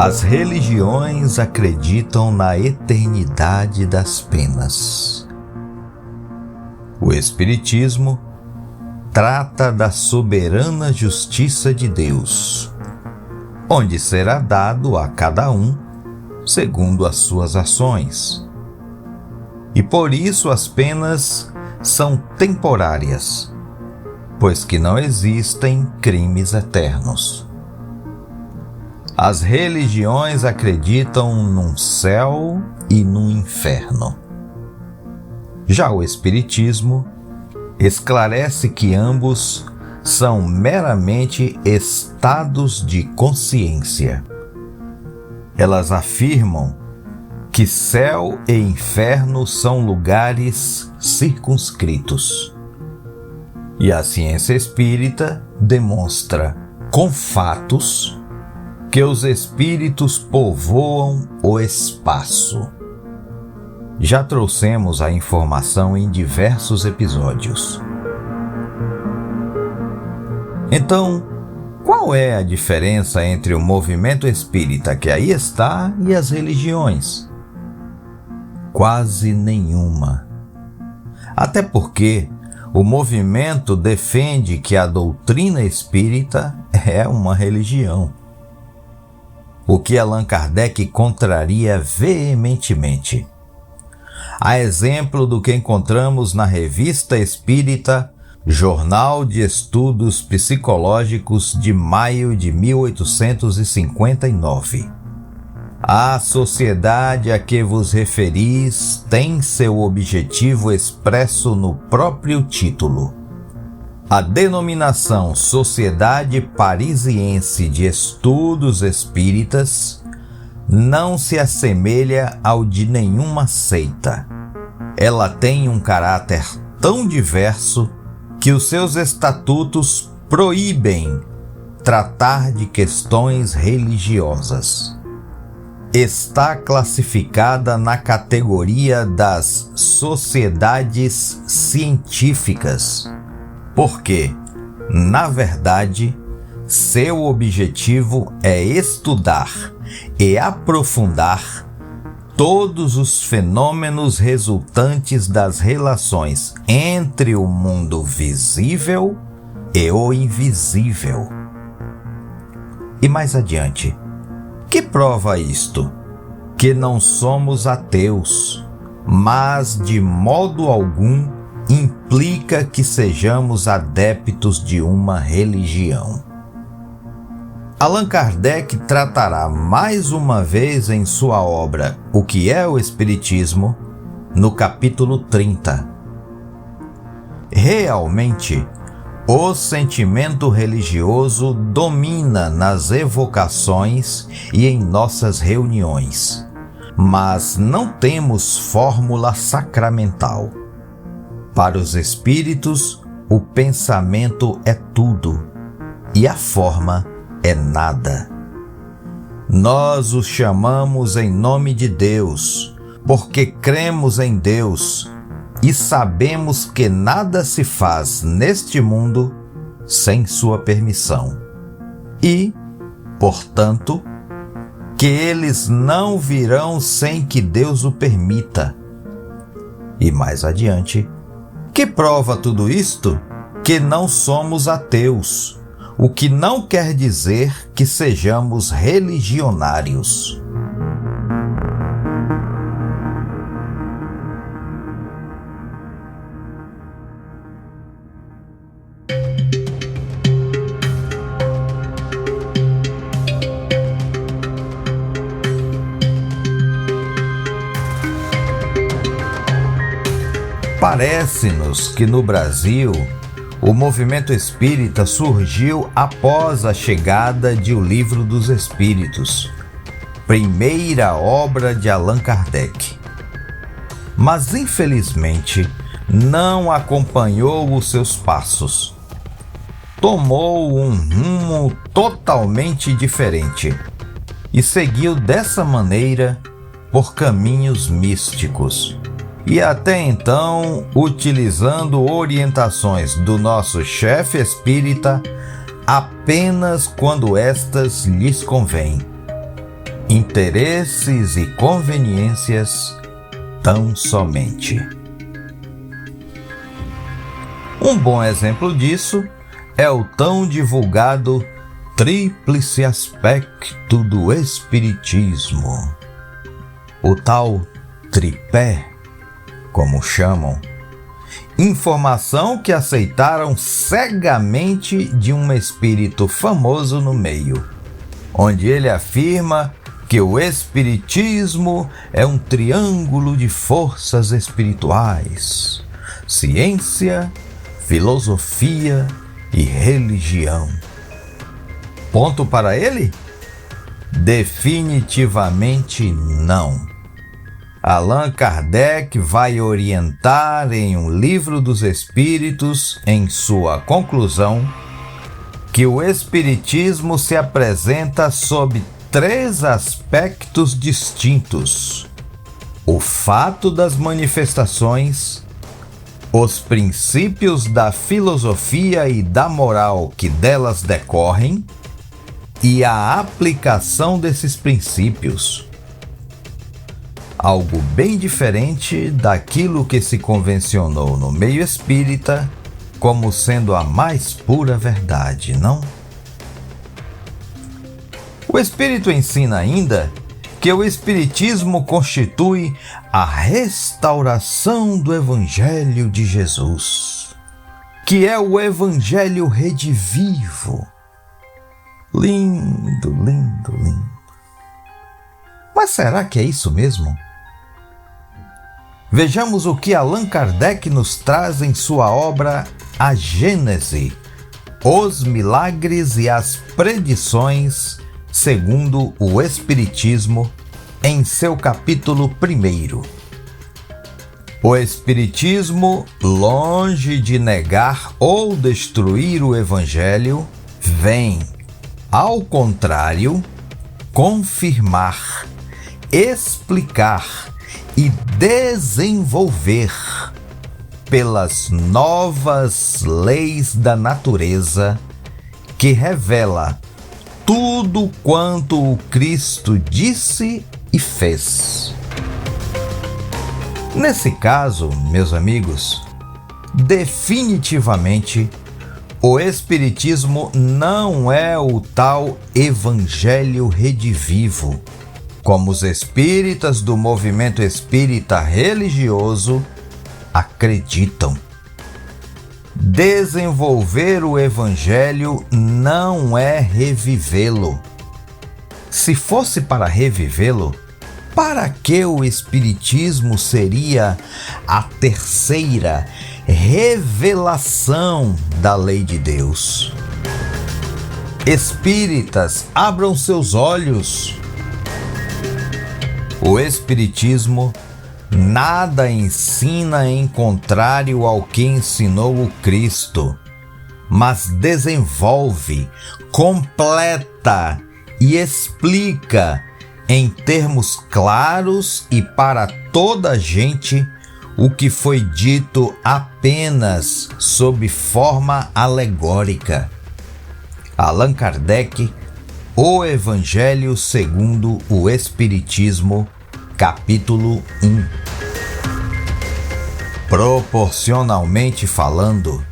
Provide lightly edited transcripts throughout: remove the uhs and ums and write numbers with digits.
As religiões acreditam na eternidade das penas. O Espiritismo trata da soberana justiça de Deus, onde será dado a cada um segundo as suas ações. E por isso as penas são temporárias, pois que não existem crimes eternos. As religiões acreditam num céu e num inferno. Já o Espiritismo esclarece que ambos são meramente estados de consciência. Elas afirmam que céu e inferno são lugares circunscritos. E a ciência espírita demonstra com fatos que os espíritos povoam o espaço. Já trouxemos a informação em diversos episódios. Então, qual é a diferença entre o movimento espírita que aí está e as religiões? Quase nenhuma. Até porque o movimento defende que a doutrina espírita é uma religião, o que Allan Kardec contraria veementemente. A exemplo do que encontramos na Revista Espírita, Jornal de Estudos Psicológicos de maio de 1859. A sociedade a que vos referis tem seu objetivo expresso no próprio título. A denominação Sociedade Parisiense de Estudos Espíritas não se assemelha ao de nenhuma seita. Ela tem um caráter tão diverso que os seus estatutos proíbem tratar de questões religiosas. Está classificada na categoria das sociedades científicas, porque, na verdade, seu objetivo é estudar e aprofundar todos os fenômenos resultantes das relações entre o mundo visível e o invisível. E mais adiante, que prova isto? Que não somos ateus, mas de modo algum implica que sejamos adeptos de uma religião. Allan Kardec tratará mais uma vez em sua obra O que é o Espiritismo, no capítulo 30. Realmente, o sentimento religioso domina nas evocações e em nossas reuniões, mas não temos fórmula sacramental. Para os espíritos, o pensamento é tudo e a forma é nada. Nós os chamamos em nome de Deus, porque cremos em Deus e sabemos que nada se faz neste mundo sem sua permissão. E, portanto, que eles não virão sem que Deus o permita. E mais adiante, que prova tudo isto? Que não somos ateus, o que não quer dizer que sejamos religionários. Parece-nos que no Brasil o movimento espírita surgiu após a chegada de O Livro dos Espíritos, primeira obra de Allan Kardec. Mas infelizmente não acompanhou os seus passos. Tomou um rumo totalmente diferente e seguiu dessa maneira por caminhos místicos. E até então, utilizando orientações do nosso chefe espírita apenas quando estas lhes convêm. interesses e conveniências tão somente. Um bom exemplo disso é o tão divulgado tríplice aspecto do Espiritismo, o tal tripé, como chamam, informação que aceitaram cegamente de um espírito famoso no meio, onde ele afirma que o Espiritismo é um triângulo de forças espirituais, ciência, filosofia e religião. Ponto para ele? Definitivamente não. Allan Kardec vai orientar em O Livro dos Espíritos, em sua conclusão, que o Espiritismo se apresenta sob 3 aspectos distintos: o fato das manifestações, os princípios da filosofia e da moral que delas decorrem e a aplicação desses princípios. Algo bem diferente daquilo que se convencionou no meio espírita como sendo a mais pura verdade, não? O Espírito ensina ainda que o Espiritismo constitui a restauração do Evangelho de Jesus, que é o Evangelho redivivo. Lindo, lindo, lindo. Mas será que é isso mesmo? Vejamos o que Allan Kardec nos traz em sua obra A Gênese, os milagres e as predições segundo o Espiritismo, em seu capítulo 1. O Espiritismo, longe de negar ou destruir o Evangelho, vem, ao contrário, confirmar, explicar e desenvolver, pelas novas leis da natureza, que revela tudo quanto o Cristo disse e fez. Nesse caso, meus amigos, definitivamente o Espiritismo não é o tal Evangelho redivivo, como os espíritas do movimento espírita religioso acreditam. Desenvolver o Evangelho não é revivê-lo. Se fosse para revivê-lo, para que o Espiritismo seria a terceira revelação da lei de Deus? Espíritas, abram seus olhos. O Espiritismo nada ensina em contrário ao que ensinou o Cristo, mas desenvolve, completa e explica em termos claros e para toda a gente o que foi dito apenas sob forma alegórica. Allan Kardec, O Evangelho segundo o Espiritismo, capítulo 1. Proporcionalmente falando,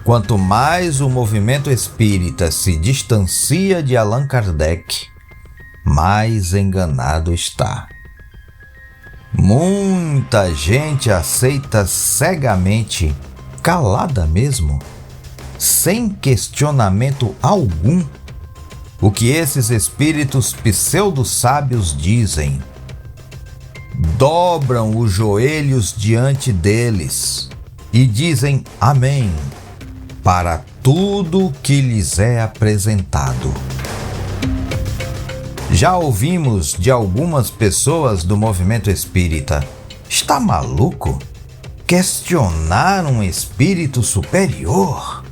quanto mais o movimento espírita se distancia de Allan Kardec, mais enganado está. Muita gente aceita cegamente, calada mesmo, sem questionamento algum, o que esses espíritos pseudo-sábios dizem. Dobram os joelhos diante deles e dizem amém para tudo que lhes é apresentado. Já ouvimos de algumas pessoas do movimento espírita: está maluco? Questionar um espírito superior?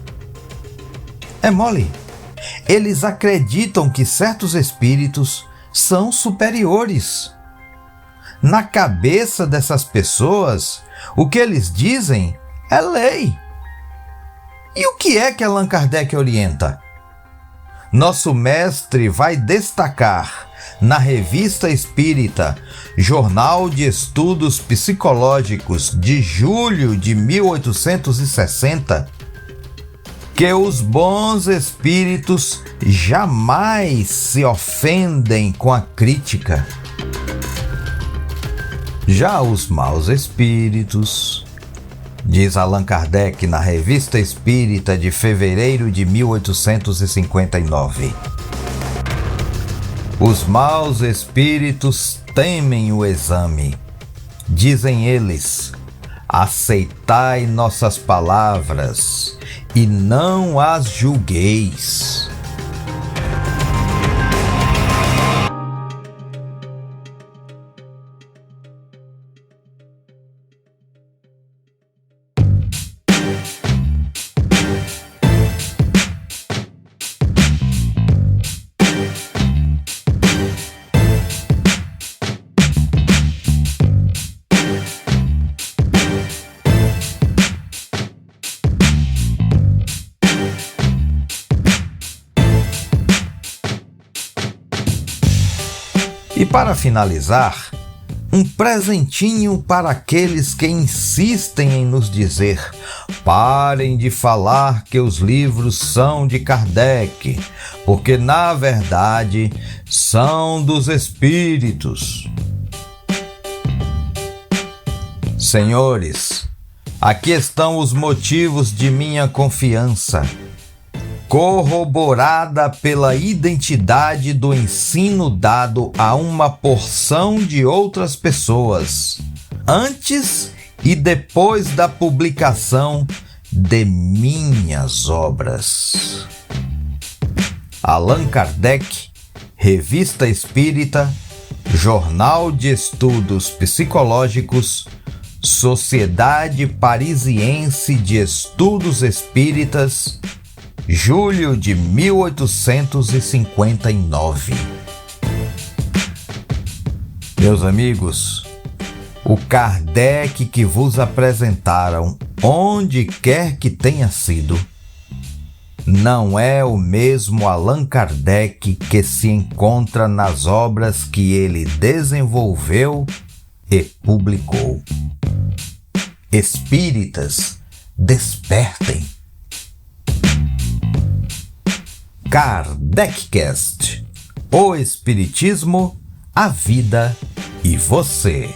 É mole. Eles acreditam que certos espíritos são superiores. Na cabeça dessas pessoas, o que eles dizem é lei. E o que é que Allan Kardec orienta? nosso mestre vai destacar na Revista Espírita, Jornal de Estudos Psicológicos de julho de 1860, que os bons espíritos jamais se ofendem com a crítica. Já os maus espíritos, diz Allan Kardec na Revista Espírita de fevereiro de 1859, os maus espíritos temem o exame. Dizem eles: aceitai nossas palavras e não as julgueis. E para finalizar, um presentinho para aqueles que insistem em nos dizer: parem de falar que os livros são de Kardec, porque na verdade são dos espíritos. Senhores, aqui estão os motivos de minha confiança, corroborada pela identidade do ensino dado a uma porção de outras pessoas, antes e depois da publicação de minhas obras. Allan Kardec, Revista Espírita, Jornal de Estudos Psicológicos, Sociedade Parisiense de Estudos Espíritas, julho de 1859. Meus amigos, o Kardec que vos apresentaram, onde quer que tenha sido, não é o mesmo Allan Kardec que se encontra nas obras que ele desenvolveu e publicou. Espíritas, despertem! KardecCast, o Espiritismo, a vida e você.